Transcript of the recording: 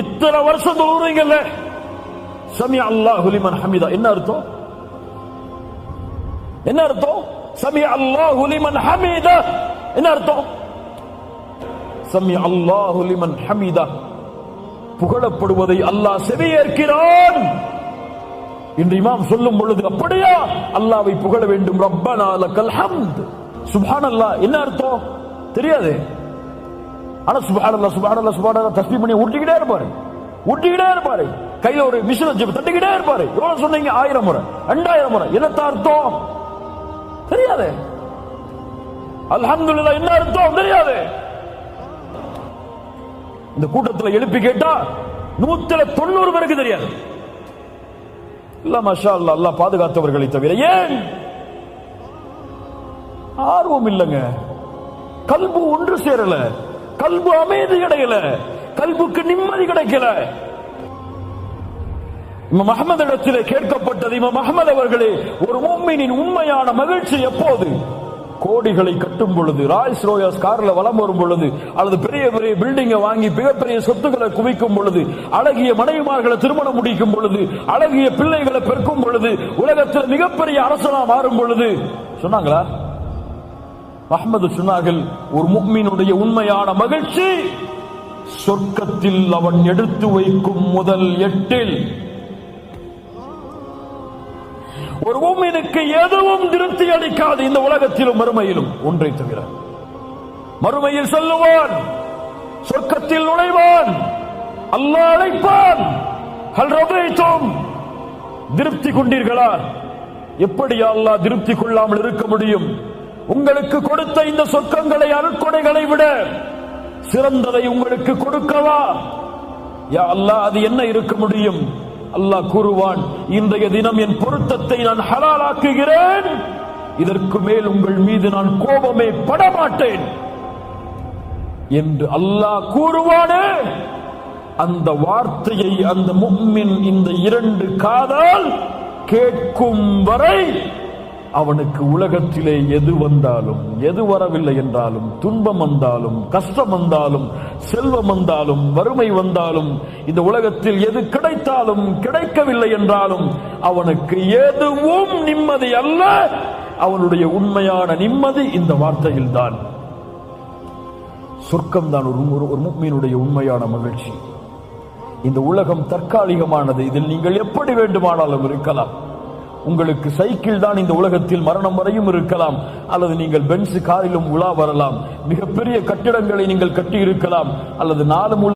இத்தனை வருஷம் தொழுறீங்கல்ல, சமி அல்லாஹு லிமன் ஹமிதா என்ன அர்த்தம்? என்ன அர்த்தம்? சமி அல்லாஹு லிமன் ஹமிதா என்ன அர்த்தம்? சமி அல்லாஹு லிமன் ஹமிதா, புகழப்படுவதை அல்லாஹ் செவியேற்கிறான் என்று இமாம் சொல்லும் பொழுது, அப்படியா அல்லாஹ்வை புகழ வேண்டும். ரப்பனா லக்கல் ஹம்த், சுப்ஹானல்லாஹ் என்ன அர்த்தம் தெரியாது. ஆனா சுப்ஹானல்லாஹ் சுப்ஹானல்லாஹ் சுப்ஹானல்லாஹ் தஸ்பீஹ் பண்ணி ஊட்டிக்கிட்டே இருப்பாரு. கையில ஒரு மிஷின் வச்சு தட்டிக்கிட்டே இருப்பாரு. எவ்வளவு சொன்னீங்க? 1000 முறை 2000 முறை. என்ன அர்த்தம் தெரியாது. அல்ஹம்துலில்லாஹ் என்ன அர்த்தம் தெரியாது. இந்த கூட்டத்தில் எழுப்பி கேட்டா 190 பேருக்கு தெரியாது. இல்ல மாஷா அல்லாஹ், அல்லாஹ் பாதுகாத்தவர்களை தவிர. ஏன்? ஆர்வம் இல்லைங்க. கல்பு ஒன்று சேரல, கல்பு அமைதி கிடைக்கல, கல்புக்கு நிம்மதி கிடைக்கல. இமாம் அஹ்மத் இடத்திலே கேட்கப்பட்டது, இமாம் அஹ்மத் அவர்களே, ஒரு முஃமினின் உண்மையான மகிழ்ச்சி எப்போது? கோடிகளை கட்டும் பொழுது, ராய்ஸ் ரோயஸ் கார்ல வலம் வரும் பொழுது, அல்லது பெரிய பெரிய பில்டிங்கை வாங்கி மிகப்பெரிய சொத்துக்களை குவிக்கும் பொழுது, அழகிய மனைவிமார்களை திருமணம் முடிக்கும் பொழுது, அழகிய பிள்ளைகளை பெருக்கும் பொழுது, உலகத்தில் மிகப்பெரிய அரசனா மாறும் பொழுது. சொன்னாங்களா? அஹ்மது சொன்னார்கள், ஒரு முஃமினுடைய உண்மையான மகிழ்ச்சி சொர்க்கத்தில் அவன் எடுத்து வைக்கும் முதல் 8 ஒரு முஃமினுக்கு எதுவும் திருப்தி அளிக்காது, இந்த உலகத்திலும் மறுமையிலும், ஒன்றை தவிர. மறுமையில் சொல்லுவான், சொர்க்கத்தில் நுழைவான், அல்லாஹ் அழைப்பான், ஹல் ரதைத்தும், திருப்தி கொண்டீர்களா? எப்படி அல்லாஹ் திருப்தி கொள்ளாமல் இருக்க முடியும்? உங்களுக்கு கொடுத்த இந்த சொர்க்கங்களை, அருட்கொடைகளை விட சிறந்ததை உங்களுக்கு கொடுக்கவா? யா அல்லாஹ், அது என்ன இருக்க முடியும்? அல்லாஹ் கூறுவான், இன்றைய தினம் என் பொருத்தத்தை நான் ஹலாலாக்குகிறேன், இதற்கு மேல் உங்கள் மீது நான் கோபமே படமாட்டேன் என்று அல்லாஹ் கூறுவானே, அந்த வார்த்தையை அந்த முஃமின் இந்த 2 காதால் கேட்கும் வரை அவனுக்கு உலகத்திலே எது வந்தாலும், எது வரவில்லை என்றாலும், துன்பம் வந்தாலும், கஷ்டம் வந்தாலும், செல்வம் வந்தாலும், வறுமை வந்தாலும், இந்த உலகத்தில் எது கிடைத்தாலும், கிடைக்கவில்லை என்றாலும், அவனுக்கு எதுவும் நிம்மதி அல்ல. அவனுடைய உண்மையான நிம்மதி இந்த வார்த்தையில் தான். சொர்க்கம் தான் ஒரு முஃமினுடைய உண்மையான மகிழ்ச்சி. இந்த உலகம் தற்காலிகமானது, இதில் நீங்கள் எப்படி வேண்டுமானாலும் இருக்கலாம். உங்களுக்கு சைக்கிள் தான் இந்த உலகத்தில் மரணம் வரையும் இருக்கலாம், அல்லது நீங்கள் பென்ஸ் காரிலும் உலா வரலாம், மிகப்பெரிய கட்டிடங்களை நீங்கள் கட்டி இருக்கலாம், அல்லது 4